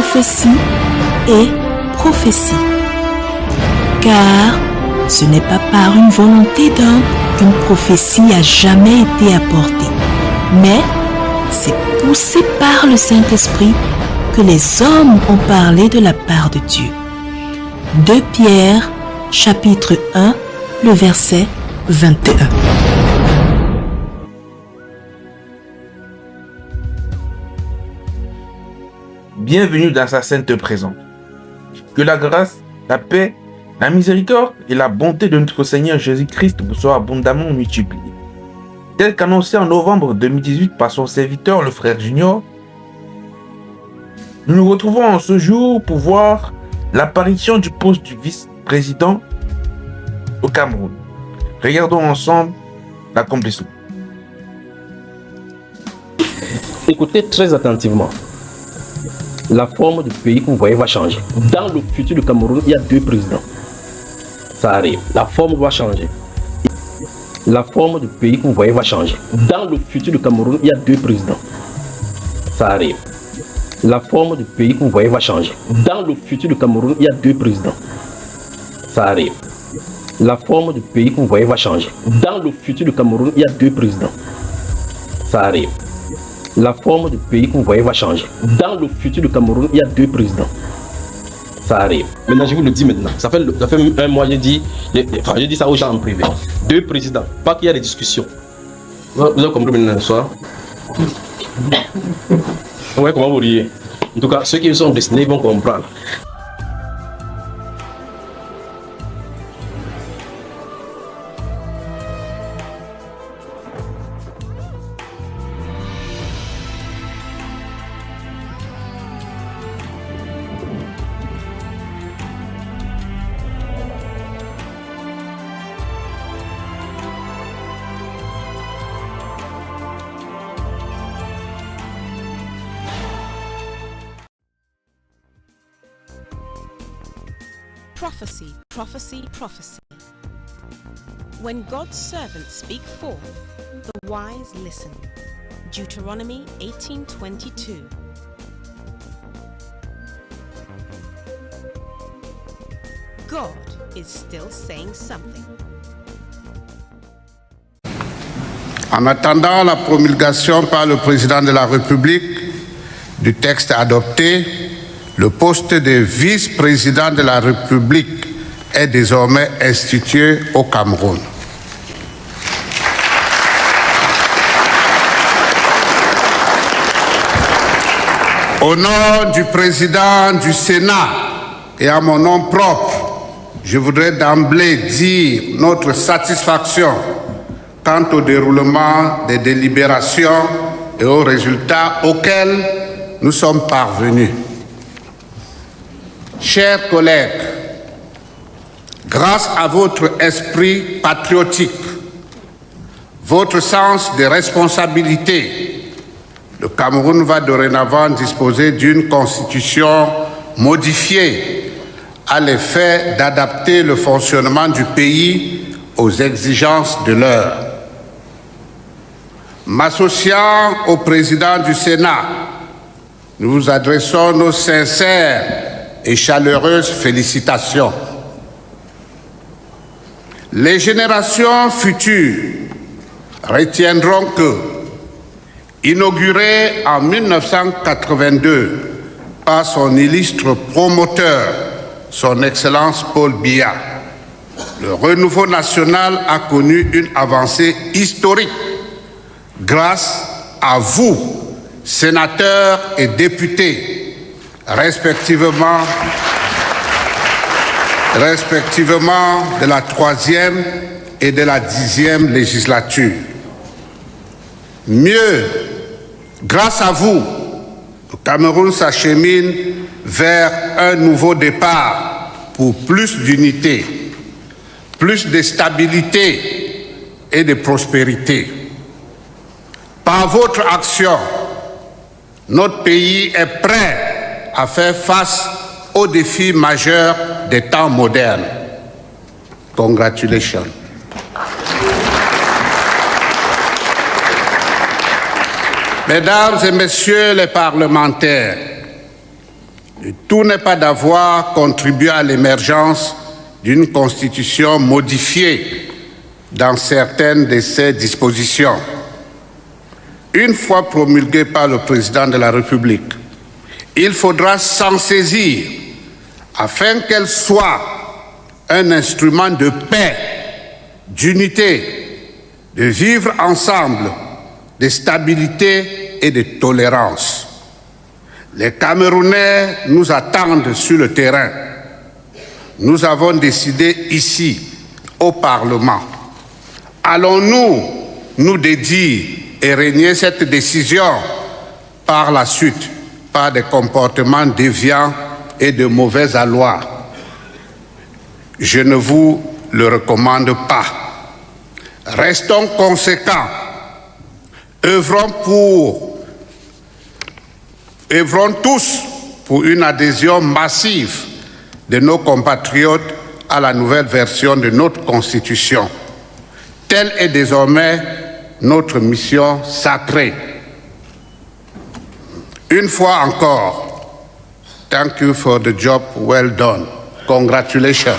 prophétie et prophétie. Car ce n'est pas par une volonté d'homme qu'une prophétie a jamais été apportée, mais c'est poussé par le Saint-Esprit que les hommes ont parlé de la part de Dieu. 2 Pierre, chapitre 1, le verset 21. Bienvenue dans sa sainte présence. Que la grâce, la paix, la miséricorde et la bonté de notre Seigneur Jésus-Christ vous soient abondamment multipliées. Tel qu'annoncé en novembre 2018 par son serviteur, le frère Junior, nous nous retrouvons en ce jour pour voir l'apparition du poste du vice-président au Cameroun. Regardons ensemble l'accomplissement. Écoutez très attentivement. La forme du pays que vous voyez va changer. Dans le futur du Cameroun, il y a 2 présidents. Ça arrive. La forme va changer. La forme du pays que vous voyez va changer. Dans le futur du Cameroun, il y a 2 présidents. Ça arrive. La forme du pays que vous voyez va changer. Dans le futur du Cameroun, il y a 2 présidents. Ça arrive. La forme du pays que vous voyez va changer. Dans le futur du Cameroun, il y a 2 présidents. Ça arrive. La forme du pays que vous voyez va changer. Dans le futur du Cameroun, il y a 2 présidents. Ça arrive. Maintenant, je vous le dis maintenant. Ça fait un mois, j'ai dit ça aux gens en privé. 2 présidents. Pas qu'il y a des discussions. Vous avez compris maintenant ce soir? Ouais, comment vous riez? En tout cas, ceux qui sont destinés vont comprendre. Prophecy, prophecy, prophecy. When God's servants speak forth, the wise listen. Deuteronomy 18:22. God is still saying something. En attendant la promulgation par le président de la République du texte adopté, le poste de vice-président de la République est désormais institué au Cameroun. Au nom du président du Sénat et à mon nom propre, je voudrais d'emblée dire notre satisfaction quant au déroulement des délibérations et aux résultats auxquels nous sommes parvenus. Chers collègues, grâce à votre esprit patriotique, votre sens de responsabilité, le Cameroun va dorénavant disposer d'une constitution modifiée à l'effet d'adapter le fonctionnement du pays aux exigences de l'heure. M'associant au président du Sénat, nous vous adressons nos sincères et chaleureuses félicitations. Les générations futures retiendront que, inauguré en 1982 par son illustre promoteur, son Excellence Paul Biya, le renouveau national a connu une avancée historique grâce à vous, sénateurs et députés, respectivement de la 3e et de la 10e législature. Mieux, grâce à vous, le Cameroun s'achemine vers un nouveau départ pour plus d'unité, plus de stabilité et de prospérité. Par votre action, notre pays est prêt à faire face aux défis majeurs des temps modernes. Congratulations. Mesdames et messieurs les parlementaires, Le tout n'est pas d'avoir contribué à l'émergence d'une constitution modifiée dans certaines de ses dispositions. Une fois promulguée par le président de la République, il faudra s'en saisir afin qu'elle soit un instrument de paix, d'unité, de vivre ensemble, de stabilité et de tolérance. Les Camerounais nous attendent sur le terrain. Nous avons décidé ici, au Parlement. Allons-nous nous dédier et régner cette décision par la suite, par des comportements déviants et de mauvais aloi? Je ne vous le recommande pas. Restons conséquents. Œuvrons tous pour une adhésion massive de nos compatriotes à la nouvelle version de notre Constitution. Telle est désormais notre mission sacrée. Une fois encore, thank you for the job well done. Congratulations.